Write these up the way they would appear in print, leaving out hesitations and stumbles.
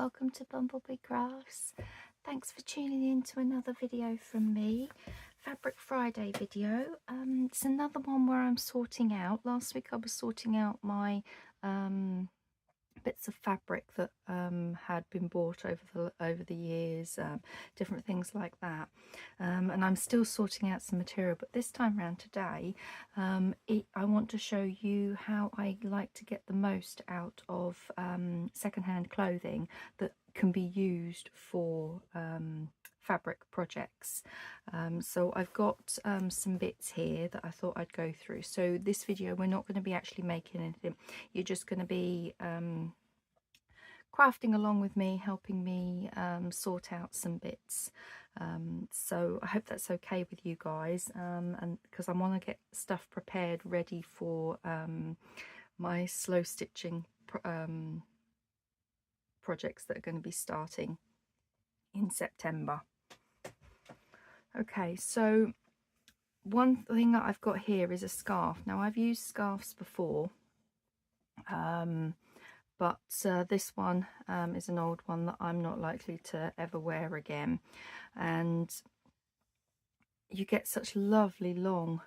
welcome to BumbleBeeCrafts. Thanks for tuning in to another video from me. Fabric Friday video. It's another one where I'm sorting out. Last week I was sorting out my bits of fabric that had been bought over the years, different things like that, and I'm still sorting out some material, but this time around today I want to show you how I like to get the most out of secondhand clothing that can be used for fabric projects. So I've got some bits here that I thought I'd go through. So this video we're not going to be actually making anything, you're just going to be crafting along with me, helping me sort out some bits. So I hope that's okay with you guys, and because I want to get stuff prepared ready for my slow stitching projects that are going to be starting in September. Okay, so one thing that I've got here is a scarf. Now I've used scarves before, but this one is an old one that I'm not likely to ever wear again, and you get such lovely long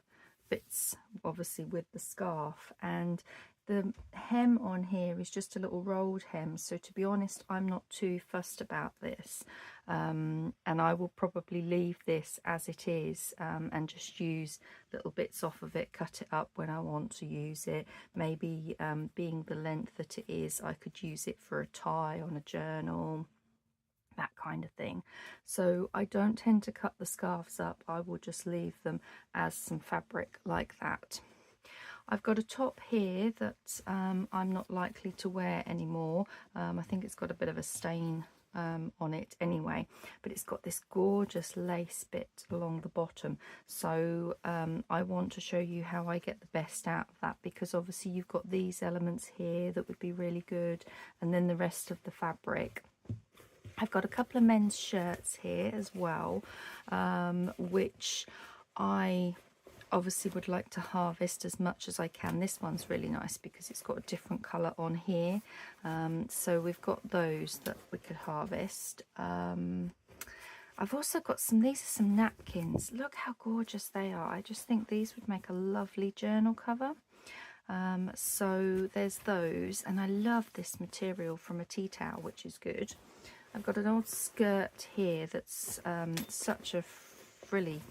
bits obviously with the scarf, and the hem on here is just a little rolled hem, so to be honest I'm not too fussed about this, and I will probably leave this as it is, and just use little bits off of it, cut it up when I want to use it. Maybe being the length that it is, I could use it for a tie on a journal, that kind of thing. So I don't tend to cut the scarves up, I will just leave them as some fabric like that. I've got a top here that I'm not likely to wear anymore. I think it's got a bit of a stain on it anyway, but it's got this gorgeous lace bit along the bottom, so I want to show you how I get the best out of that, because obviously you've got these elements here that would be really good, and then the rest of the fabric. I've got a couple of men's shirts here as well, which I obviously would like to harvest as much as I can. This one's really nice because it's got a different colour on here, so we've got those that we could harvest. I've also got these are some napkins. Look how gorgeous they are. I just think these would make a lovely journal cover. So there's those, and I love this material from a tea towel, which is good. I've got an old skirt here that's such a frilly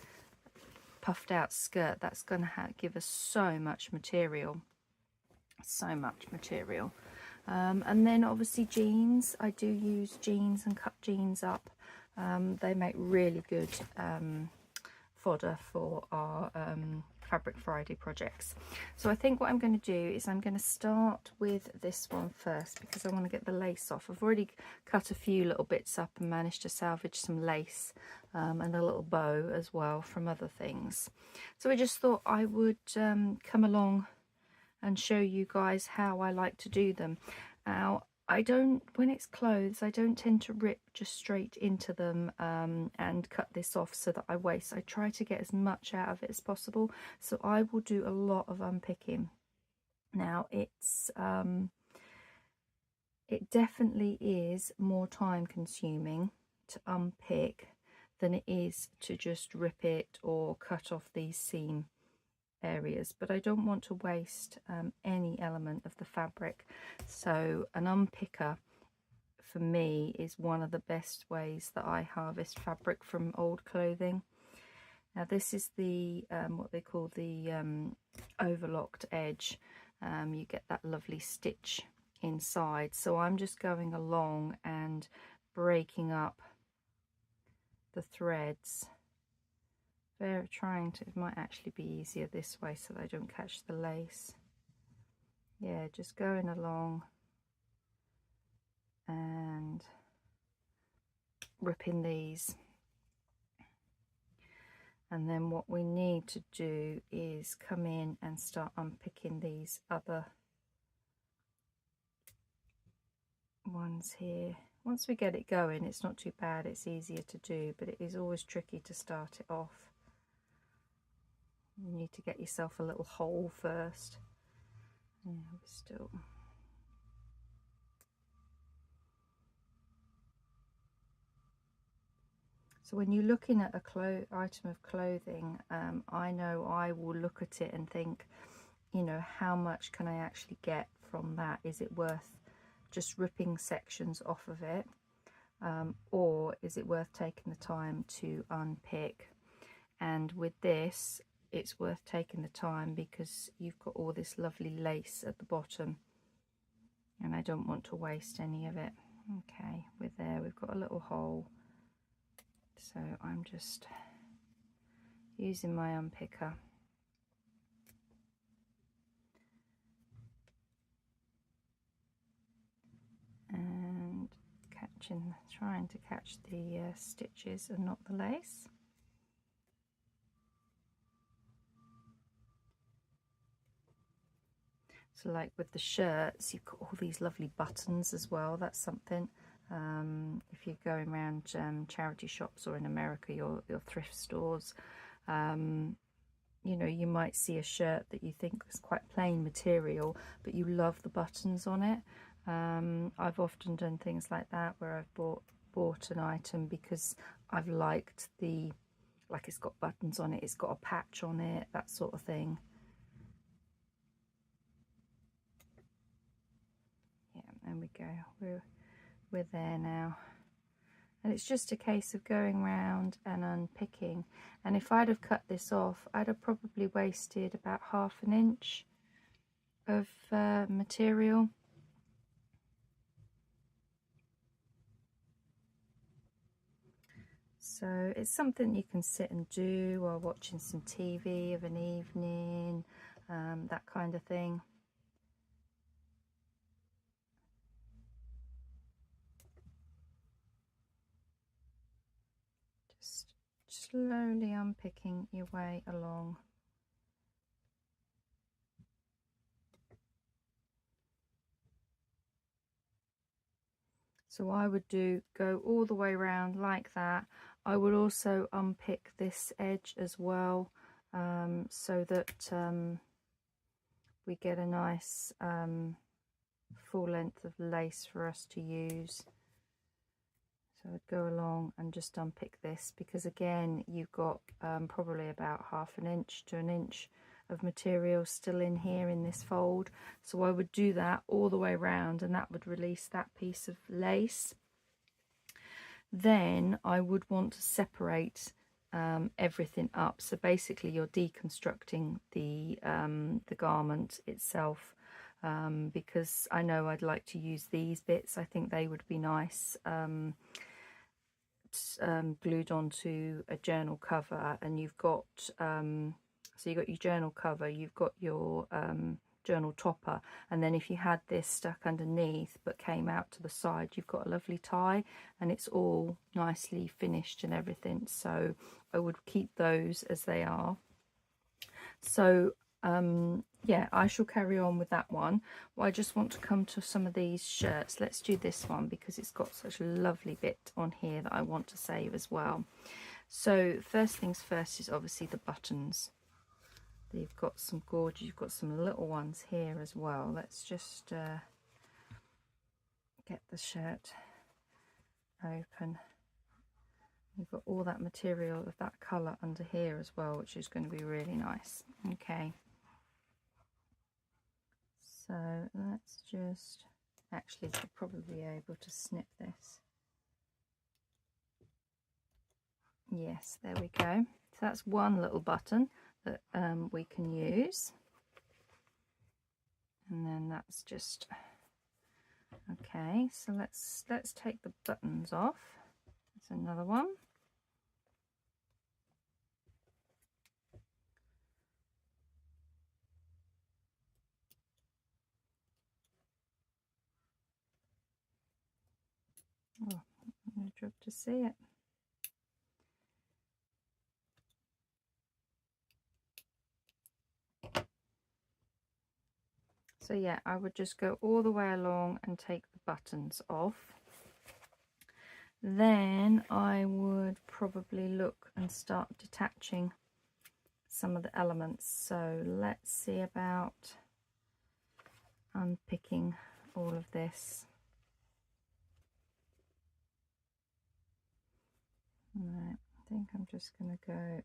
puffed out skirt that's going to give us so much material, and then obviously jeans. I do use jeans and cut jeans up. They make really good fodder for our Fabric Friday projects. So I think what I'm going to do is I'm going to start with this one first, because I want to get the lace off. I've already cut a few little bits up and managed to salvage some lace and a little bow as well from other things. So I just thought I would come along and show you guys how I like to do them. Now when it's clothes, I don't tend to rip just straight into them and cut this off so that I waste. I try to get as much out of it as possible, so I will do a lot of unpicking. Now it definitely is more time consuming to unpick than it is to just rip it or cut off these seam areas, but I don't want to waste any element of the fabric, so an unpicker for me is one of the best ways that I harvest fabric from old clothing. Now this is the what they call the overlocked edge. You get that lovely stitch inside, so I'm just going along and breaking up the threads. They're trying to, it might actually be easier this way so that I don't catch the lace. Yeah, just going along and ripping these. And then what we need to do is come in and start unpicking these other ones here. Once we get it going, it's not too bad, it's easier to do, but it is always tricky to start it off. You need to get yourself a little hole first. Yeah, we're still So when you're looking at a item of clothing, I know I will look at it and think, you know, how much can I actually get from that? Is it worth just ripping sections off of it? Or is it worth taking the time to unpick? And with this, it's worth taking the time because you've got all this lovely lace at the bottom, and I don't want to waste any of it. Okay, we're there. We've got a little hole, so I'm just using my unpicker. And trying to catch the stitches and not the lace. So like with the shirts, you've got all these lovely buttons as well. That's something, if you're going around charity shops or in America, your thrift stores, you know, you might see a shirt that you think is quite plain material, but you love the buttons on it. I've often done things like that where I've bought an item because I've liked the, like, it's got buttons on it, it's got a patch on it, that sort of thing. Yeah, there we go. We're there now. And it's just a case of going round and unpicking. And if I'd have cut this off, I'd have probably wasted about ½ inch of material. So it's something you can sit and do while watching some TV of an evening, that kind of thing. Just slowly unpicking your way along. So I would go all the way around like that. I would also unpick this edge as well, so that we get a nice full length of lace for us to use. So I'd go along and just unpick this, because again you've got probably about ½ inch to an inch of material still in here in this fold. So I would do that all the way around, and that would release that piece of lace. Then I would want to separate everything up. So basically you're deconstructing the garment itself, because I know I'd like to use these bits. I think they would be nice glued onto a journal cover. And you've got so you've got your journal cover, you've got your journal topper, and then if you had this stuck underneath but came out to the side, you've got a lovely tie, and it's all nicely finished and everything. So I would keep those as they are. So yeah, I shall carry on with that one. Well, I just want to come to some of these shirts. Let's do this one because it's got such a lovely bit on here that I want to save as well. So first things first is obviously the buttons. You've got some gorgeous, you've got some little ones here as well. Let's just get the shirt open. You've got all that material of that colour under here as well, which is going to be really nice. Okay. So let's just, actually you'll probably be able to snip this. Yes, there we go. So that's one little button that we can use. And then that's just, okay, so let's take the buttons off. That's another one. Oh, I'm going to drop to see it. So yeah, I would just go all the way along and take the buttons off. Then I would probably look and start detaching some of the elements. So let's see about unpicking all of this. Right, I think I'm just going to go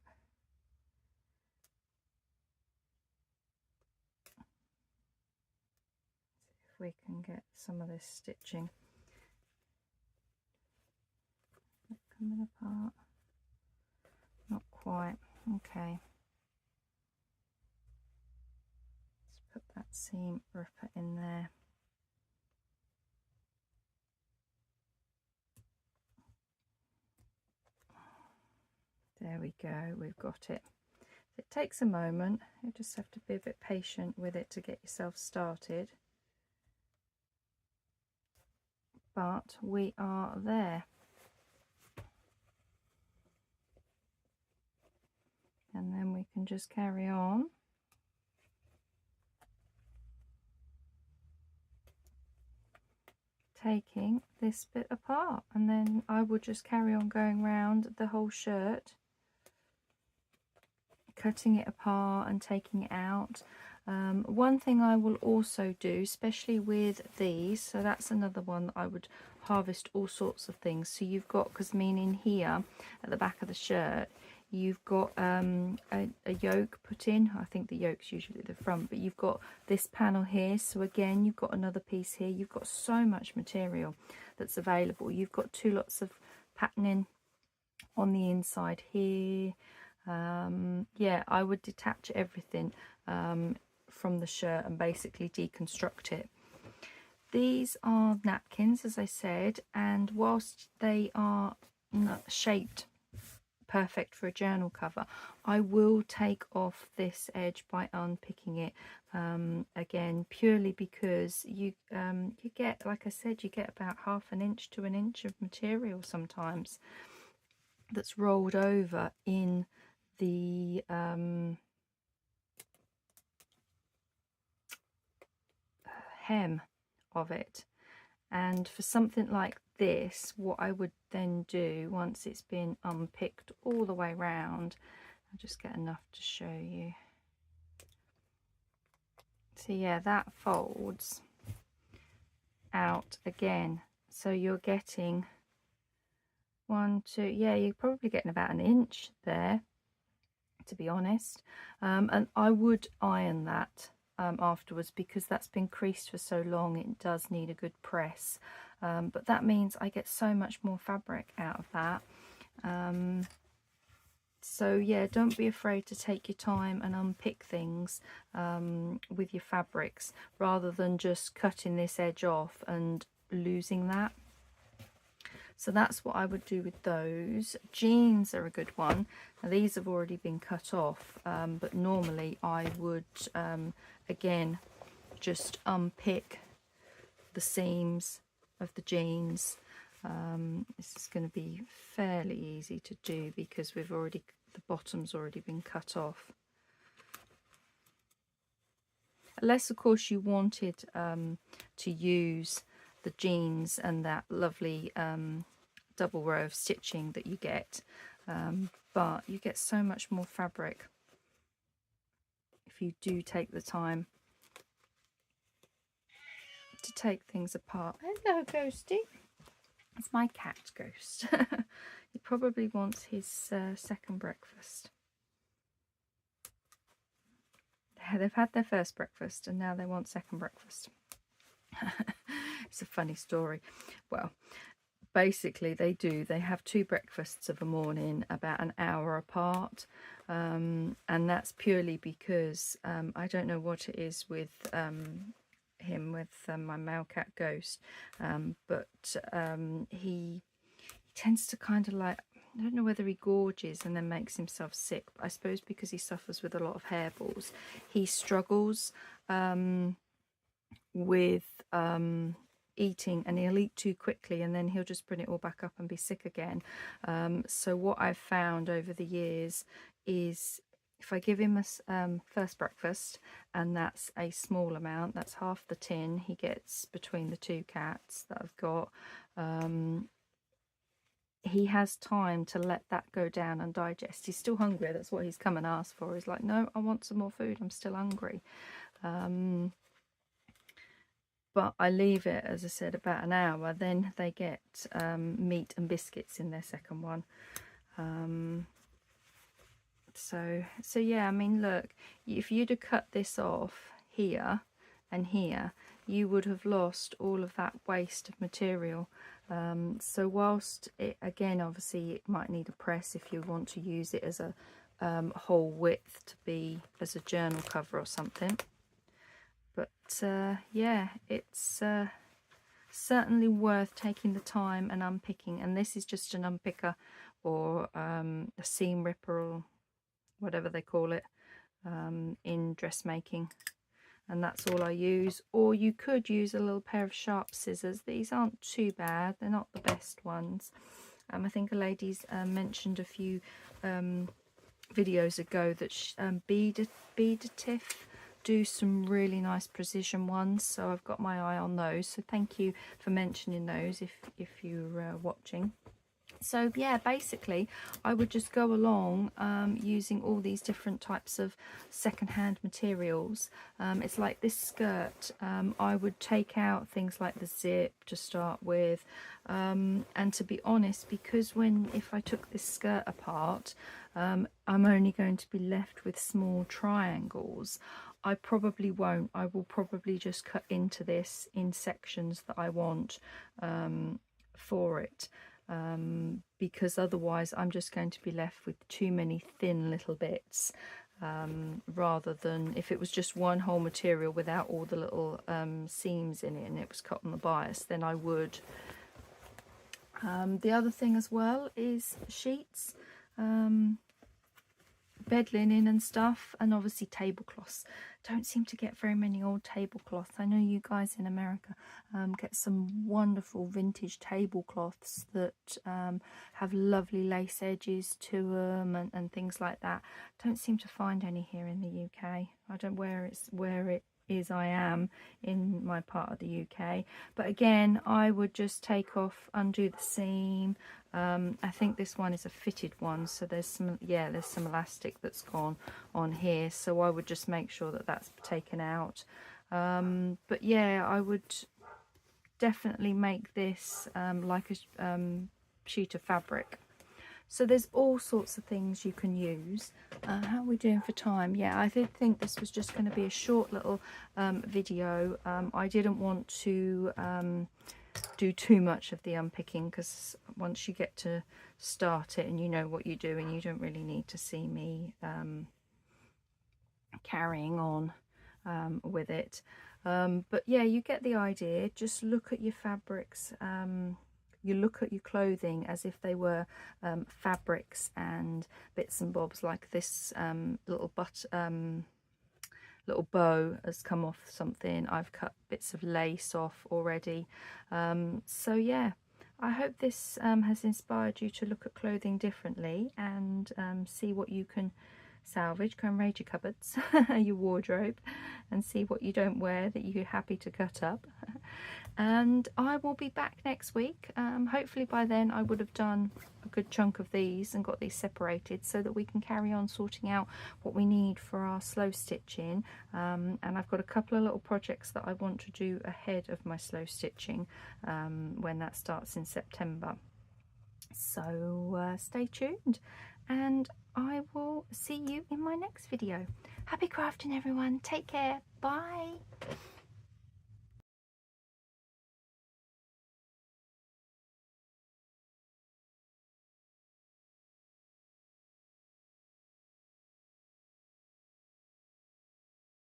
see if we can get some of this stitching coming apart. Not quite. Okay. Let's put that seam ripper in there. There we go, we've got it. It takes a moment, you just have to be a bit patient with it to get yourself started. But we are there. And then we can just carry on. Taking this bit apart, and then I will just carry on going round the whole shirt, cutting it apart and taking it out. One thing I will also do, especially with these, so that's another one that I would harvest all sorts of things. So you've got, because in here at the back of the shirt you've got a yoke put in. I think the yoke's usually at the front, but you've got this panel here, so again you've got another piece here. You've got so much material that's available. You've got two lots of patterning on the inside here. Yeah, I would detach everything from the shirt and basically deconstruct it. These are napkins, as I said, and whilst they are not shaped perfect for a journal cover, I will take off this edge by unpicking it again, purely because you get, like I said, you get about ½ an inch to an inch of material sometimes that's rolled over in the hem of it. And for something like this, what I would then do once it's been unpicked all the way round, I'll just get enough to show you. So yeah, that folds out again, so you're getting 1, 2, yeah, you're probably getting about an inch there, to be honest. And I would iron that afterwards, because that's been creased for so long. It does need a good press, but that means I get so much more fabric out of that. So yeah, don't be afraid to take your time and unpick things with your fabrics, rather than just cutting this edge off and losing that. So that's what I would do with those. Jeans are a good one. Now, these have already been cut off, but normally I would again just unpick the seams of the jeans. This is going to be fairly easy to do because the bottom's already been cut off. Unless of course you wanted to use the jeans and that lovely double row of stitching that you get, but you get so much more fabric if you do take the time to take things apart. Hello, Ghosty. It's my cat, Ghost. He probably wants his second breakfast. They've had their first breakfast and now they want second breakfast. It's a funny story. Well, basically they have 2 breakfasts of a morning about an hour apart, and that's purely because I don't know what it is with my male cat Ghost, but he tends to kind of like, I don't know whether he gorges and then makes himself sick, but I suppose because he suffers with a lot of hairballs, he struggles with eating, and he'll eat too quickly and then he'll just bring it all back up and be sick again. So what I've found over the years is, if I give him a first breakfast, and that's a small amount, that's half the tin he gets between the 2 cats that I've got, he has time to let that go down and digest. He's still hungry, that's what he's come and asked for. He's like, no, I want some more food, I'm still hungry. But I leave it, as I said, about an hour. Then they get meat and biscuits in their second one. So yeah, I mean, look, if you'd have cut this off here and here, you would have lost all of that waste of material. So whilst it, again, obviously it might need a press if you want to use it as a whole width to be as a journal cover or something, but yeah, it's certainly worth taking the time and unpicking. And this is just an unpicker or a seam ripper or whatever they call it in dressmaking, and that's all I use. Or you could use a little pair of sharp scissors. These aren't too bad, they're not the best ones. I think a lady's mentioned a few videos ago that Beadatif do some really nice precision ones, so I've got my eye on those. So thank you for mentioning those if you're watching. So yeah, basically I would just go along using all these different types of secondhand materials. It's like this skirt, I would take out things like the zip to start with, and to be honest, because if I took this skirt apart, I'm only going to be left with small triangles. I probably won't. I will probably just cut into this in sections that I want for it. Because otherwise I'm just going to be left with too many thin little bits, rather than if it was just one whole material without all the little seams in it and it was cut on the bias, then I would. The other thing as well is sheets, bed linen and stuff, and obviously tablecloths. Don't seem to get very many old tablecloths. I know you guys in America get some wonderful vintage tablecloths that have lovely lace edges to them and things like that. Don't seem to find any here in the UK. I don't where it is I am in my part of the UK, but again, I would just take off, undo the seam. I think this one is a fitted one, so there's some elastic that's gone on here, so I would just make sure that that's taken out. But yeah, I would definitely make this like a sheet of fabric. So there's all sorts of things you can use. How are we doing for time? Yeah, I did think this was just going to be a short little video. I didn't want to do too much of the unpicking, because once you get to start it and you know what you're doing, you don't really need to see me carrying on with it. But yeah, you get the idea. Just look at your fabrics. You look at your clothing as if they were fabrics and bits and bobs, like this little bow has come off something. I've cut bits of lace off already. So yeah, I hope this has inspired you to look at clothing differently and see what you can salvage. Go and raid your cupboards, your wardrobe, and see what you don't wear that you're happy to cut up. And I will be back next week. Hopefully by then I would have done a good chunk of these and got these separated so that we can carry on sorting out what we need for our slow stitching. And I've got a couple of little projects that I want to do ahead of my slow stitching when that starts in September. So stay tuned, and I will see you in my next video. Happy crafting, everyone. Take care. Bye.